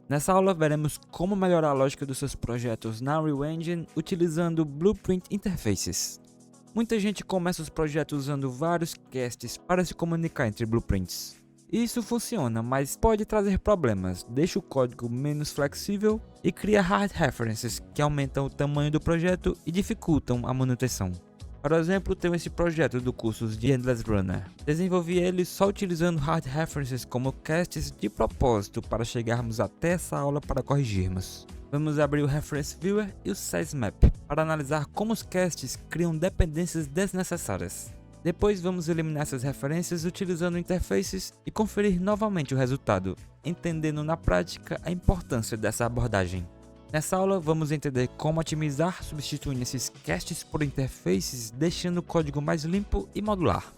Nessa aula veremos como melhorar a lógica dos seus projetos na Unreal Engine utilizando Blueprint Interfaces. Muita gente começa os projetos usando vários casts para se comunicar entre blueprints. Isso funciona, mas pode trazer problemas, deixa o código menos flexível e cria hard references que aumentam o tamanho do projeto e dificultam a manutenção. Por exemplo, tenho esse projeto do curso de Endless Runner. Desenvolvi ele só utilizando hard references como casts de propósito para chegarmos até essa aula para corrigirmos. Vamos abrir o Reference Viewer e o Size Map para analisar como os casts criam dependências desnecessárias. Depois vamos eliminar essas referências utilizando interfaces e conferir novamente o resultado, entendendo na prática a importância dessa abordagem. Nessa aula vamos entender como otimizar substituindo esses casts por interfaces, deixando o código mais limpo e modular.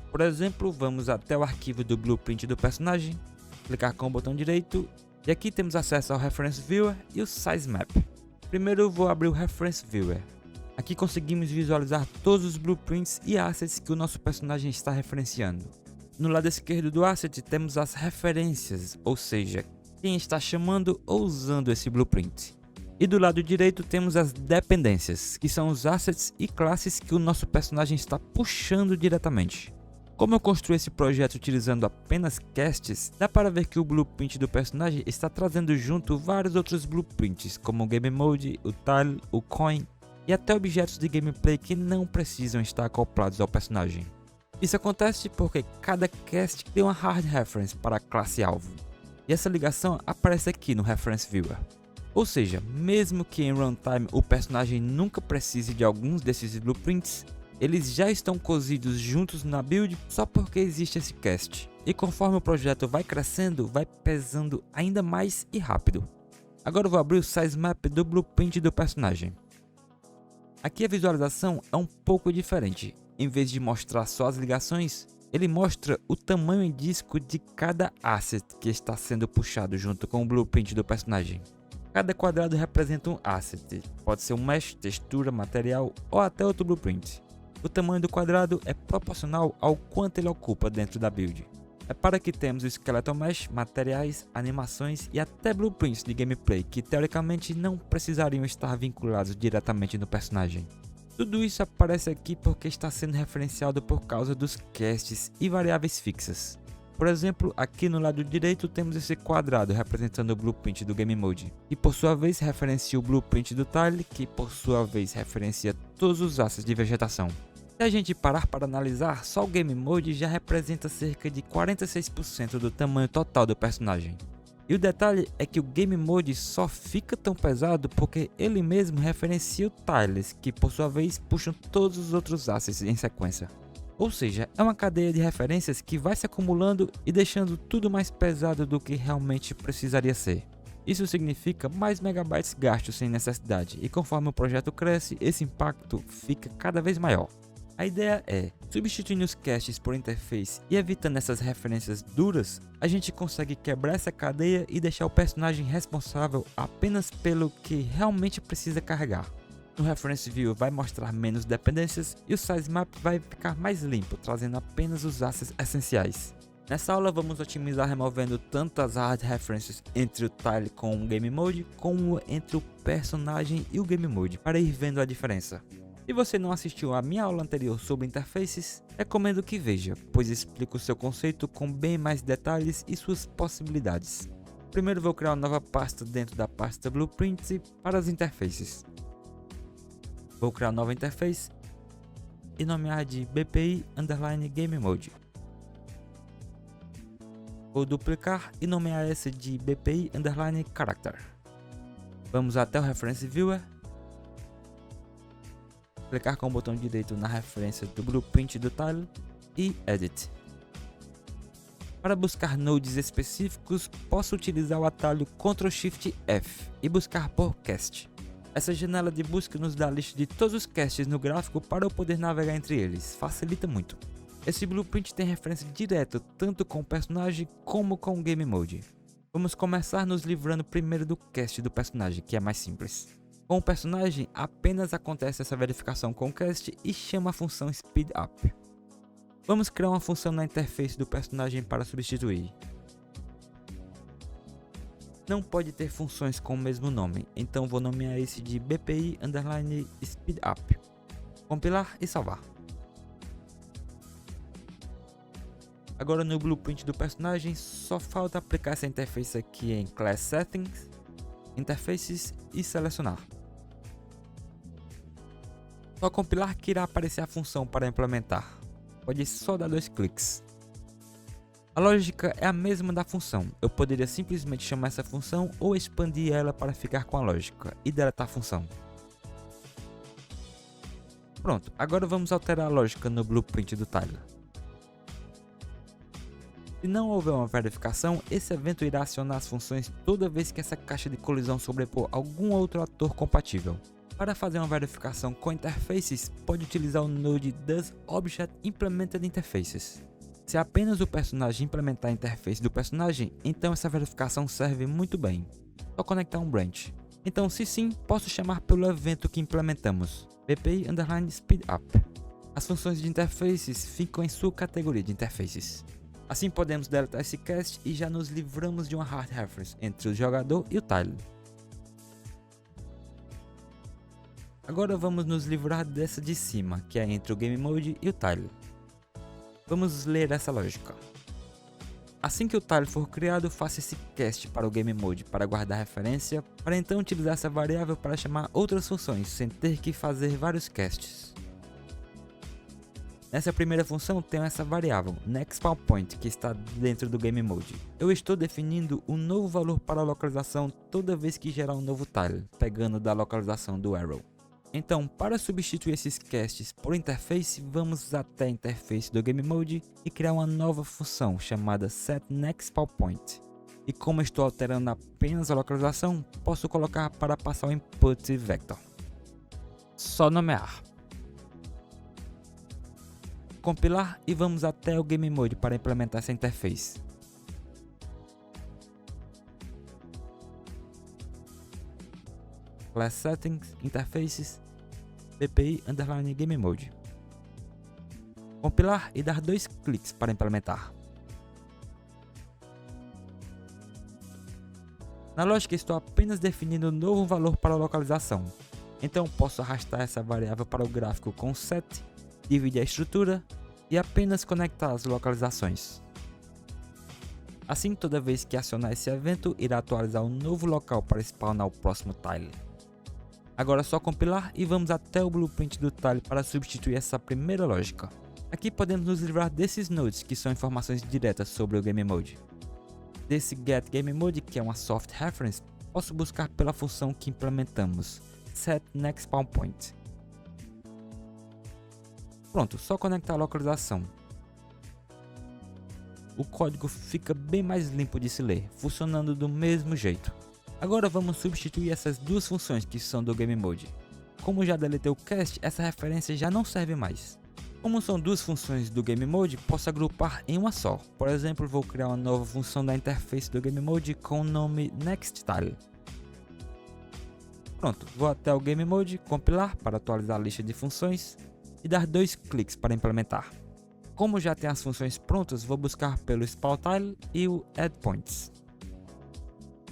Por exemplo, vamos até o arquivo do blueprint do personagem, clicar com o botão direito e aqui temos acesso ao Reference Viewer e o Size Map. Primeiro vou abrir o Reference Viewer. Aqui conseguimos visualizar todos os blueprints e assets que o nosso personagem está referenciando. No lado esquerdo do asset temos as referências, ou seja, quem está chamando ou usando esse blueprint. E do lado direito temos as dependências, que são os assets e classes que o nosso personagem está puxando diretamente. Como eu construí esse projeto utilizando apenas casts, dá para ver que o blueprint do personagem está trazendo junto vários outros blueprints, como o Game Mode, o Tile, o Coin e até objetos de gameplay que não precisam estar acoplados ao personagem. Isso acontece porque cada cast tem uma hard reference para a classe alvo. E essa ligação aparece aqui no Reference Viewer. Ou seja, mesmo que em runtime o personagem nunca precise de alguns desses blueprints, eles já estão cozidos juntos na build só porque existe esse cast. E conforme o projeto vai crescendo, vai pesando ainda mais e rápido. Agora eu vou abrir o Size Map do blueprint do personagem. Aqui a visualização é um pouco diferente. Em vez de mostrar só as ligações, ele mostra o tamanho em disco de cada asset que está sendo puxado junto com o blueprint do personagem. Cada quadrado representa um asset, pode ser um mesh, textura, material ou até outro blueprint. O tamanho do quadrado é proporcional ao quanto ele ocupa dentro da build. Repara que temos o Skeleton Mesh, materiais, animações e até blueprints de gameplay que teoricamente não precisariam estar vinculados diretamente no personagem. Tudo isso aparece aqui porque está sendo referenciado por causa dos casts e variáveis fixas. Por exemplo, aqui no lado direito temos esse quadrado representando o blueprint do Game Mode, que por sua vez referencia o blueprint do Tile, que por sua vez referencia todos os assets de vegetação. Se a gente parar para analisar, só o Game Mode já representa cerca de 46% do tamanho total do personagem. E o detalhe é que o Game Mode só fica tão pesado porque ele mesmo referencia o Tiles, que por sua vez puxam todos os outros assets em sequência. Ou seja, é uma cadeia de referências que vai se acumulando e deixando tudo mais pesado do que realmente precisaria ser. Isso significa mais megabytes gastos sem necessidade, e conforme o projeto cresce, esse impacto fica cada vez maior. A ideia é, substituindo os caches por interface e evitando essas referências duras, a gente consegue quebrar essa cadeia e deixar o personagem responsável apenas pelo que realmente precisa carregar. No Reference View vai mostrar menos dependências e o Size Map vai ficar mais limpo, trazendo apenas os assets essenciais. Nessa aula vamos otimizar removendo tanto as hard references entre o Tile com o Game Mode, como entre o personagem e o Game Mode, para ir vendo a diferença. Se você não assistiu a minha aula anterior sobre interfaces, recomendo que veja, pois explico o seu conceito com bem mais detalhes e suas possibilidades. Primeiro vou criar uma nova pasta dentro da pasta Blueprints para as interfaces. Vou criar uma nova interface e nomear de BPI_Game Mode. Vou duplicar e nomear essa de BPI_Character. Vamos até o Reference Viewer. Clicar com o botão direito na referência do blueprint do Tile e Edit. Para buscar nodes específicos, posso utilizar o atalho Ctrl+Shift+F e buscar por cast. Essa janela de busca nos dá a lista de todos os casts no gráfico para eu poder navegar entre eles, facilita muito. Esse blueprint tem referência direta tanto com o personagem como com o Game Mode. Vamos começar nos livrando primeiro do cast do personagem, que é mais simples. Com o personagem, apenas acontece essa verificação com o cast e chama a função Speed Up. Vamos criar uma função na interface do personagem para substituir. não pode ter funções com o mesmo nome, então vou nomear esse de BPI_SpeedUp. Compilar e salvar. Agora no blueprint do personagem só falta aplicar essa interface aqui em Class Settings, Interfaces e selecionar. Só compilar que irá aparecer a função para implementar. Pode só dar 2 cliques. A lógica é a mesma da função. Eu poderia simplesmente chamar essa função ou expandir ela para ficar com a lógica e deletar a função. Pronto, agora vamos alterar a lógica no blueprint do Tyler. Se não houver uma verificação, esse evento irá acionar as funções toda vez que essa caixa de colisão sobrepor algum outro ator compatível. Para fazer uma verificação com interfaces, pode utilizar o Node doesObjectImplementedInterfaces. Se apenas o personagem implementar a interface do personagem, então essa verificação serve muito bem. Só conectar um branch. Então, se sim, posso chamar pelo evento que implementamos, BPI_SpeedUp. As funções de interfaces ficam em sua categoria de interfaces. Assim podemos deletar esse cast e já nos livramos de uma hard reference entre o jogador e o Tyler. Agora vamos nos livrar dessa de cima, que é entre o Game Mode e o Tyler. Vamos ler essa lógica. Assim que o Tyler for criado, faça esse cast para o Game Mode para guardar referência, para então utilizar essa variável para chamar outras funções, sem ter que fazer vários casts. Nessa primeira função tenho essa variável, nextSpawnPoint, que está dentro do Game Mode. Eu estou definindo um novo valor para a localização toda vez que gerar um novo Tyler, pegando da localização do arrow. Então, para substituir esses casts por interface, vamos até a interface do Game Mode e criar uma nova função chamada setNextSpawnPoint. E como estou alterando apenas a localização, posso colocar para passar o input vector. Só nomear. Compilar e vamos até o Game Mode para implementar essa interface. Class Settings, Interfaces, BPI_Game Mode. Compilar e dar 2 cliques para implementar. Na lógica estou apenas definindo um novo valor para a localização, então posso arrastar essa variável para o gráfico com set, dividir a estrutura e apenas conectar as localizações. Assim, toda vez que acionar esse evento, irá atualizar um novo local para spawnar o próximo tile. Agora é só compilar e vamos até o blueprint do tile para substituir essa primeira lógica. Aqui podemos nos livrar desses nodes que são informações diretas sobre o Game Mode. Desse getGameMode, que é uma soft reference, posso buscar pela função que implementamos, setNextSpawnPoint. Pronto, só conectar a localização. O código fica bem mais limpo de se ler, funcionando do mesmo jeito. Agora vamos substituir essas duas funções que são do Game Mode. Como já deletei o cast, essa referência já não serve mais. Como são duas funções do Game Mode, posso agrupar em uma só. Por exemplo, vou criar uma nova função da interface do Game Mode com o nome NextTile. Pronto, vou até o Game Mode, compilar para atualizar a lista de funções e dar 2 cliques para implementar. Como já tem as funções prontas, vou buscar pelo SpawnTile e o AddPoints.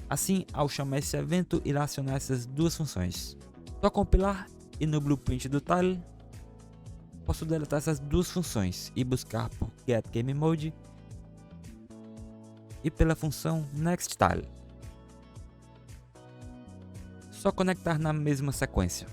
Assim, ao chamar esse evento, irá acionar essas duas funções. Só compilar e no blueprint do tile, posso deletar essas duas funções e buscar por getGameMode e pela função NextTile. Só conectar na mesma sequência.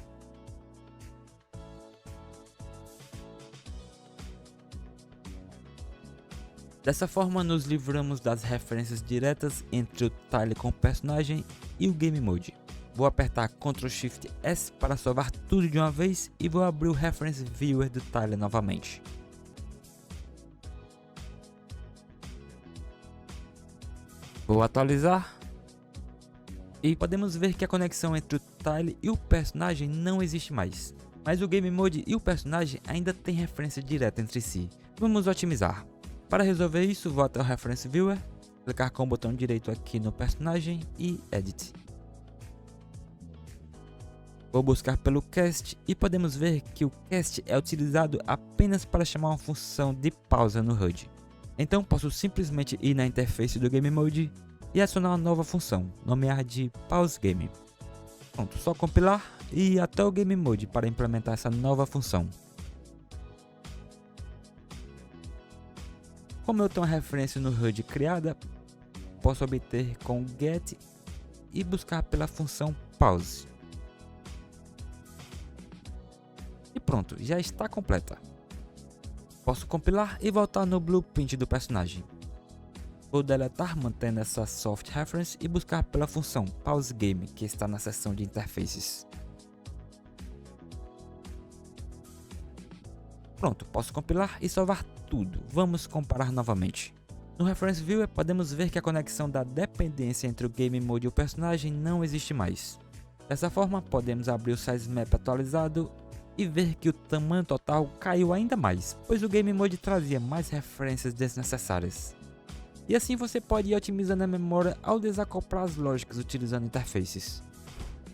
Dessa forma, nos livramos das referências diretas entre o tile com o personagem e o Game Mode. Vou apertar Ctrl Shift S para salvar tudo de uma vez e vou abrir o Reference Viewer do tile novamente. Vou atualizar e podemos ver que a conexão entre o tile e o personagem não existe mais. Mas o Game Mode e o personagem ainda têm referência direta entre si. Vamos otimizar. Para resolver isso, vou até o Reference Viewer, clicar com o botão direito aqui no personagem e Edit. Vou buscar pelo cast e podemos ver que o cast é utilizado apenas para chamar uma função de pausa no HUD. Então posso simplesmente ir na interface do Game Mode e adicionar uma nova função, nomear de Pause Game. Pronto, só compilar e ir até o Game Mode para implementar essa nova função. Como eu tenho uma referência no HUD criada, posso obter com get e buscar pela função pause. E pronto, já está completa. Posso compilar e voltar no blueprint do personagem. Vou deletar mantendo essa soft reference e buscar pela função pause game que está na seção de interfaces. Pronto, posso compilar e salvar tudo. Vamos comparar novamente. No Reference Viewer podemos ver que a conexão da dependência entre o Game Mode e o personagem não existe mais. Dessa forma, podemos abrir o Size Map atualizado e ver que o tamanho total caiu ainda mais, pois o Game Mode trazia mais referências desnecessárias. E assim você pode ir otimizando a memória ao desacoplar as lógicas utilizando interfaces.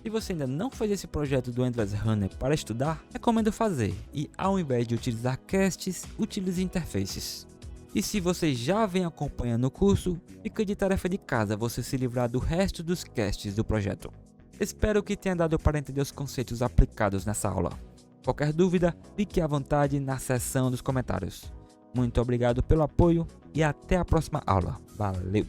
Se você ainda não fez esse projeto do Endless Runner para estudar, recomendo fazer e ao invés de utilizar casts, utilize interfaces. E se você já vem acompanhando o curso, fica de tarefa de casa você se livrar do resto dos casts do projeto. Espero que tenha dado para entender os conceitos aplicados nessa aula. Qualquer dúvida, fique à vontade na seção dos comentários. Muito obrigado pelo apoio e até a próxima aula. Valeu!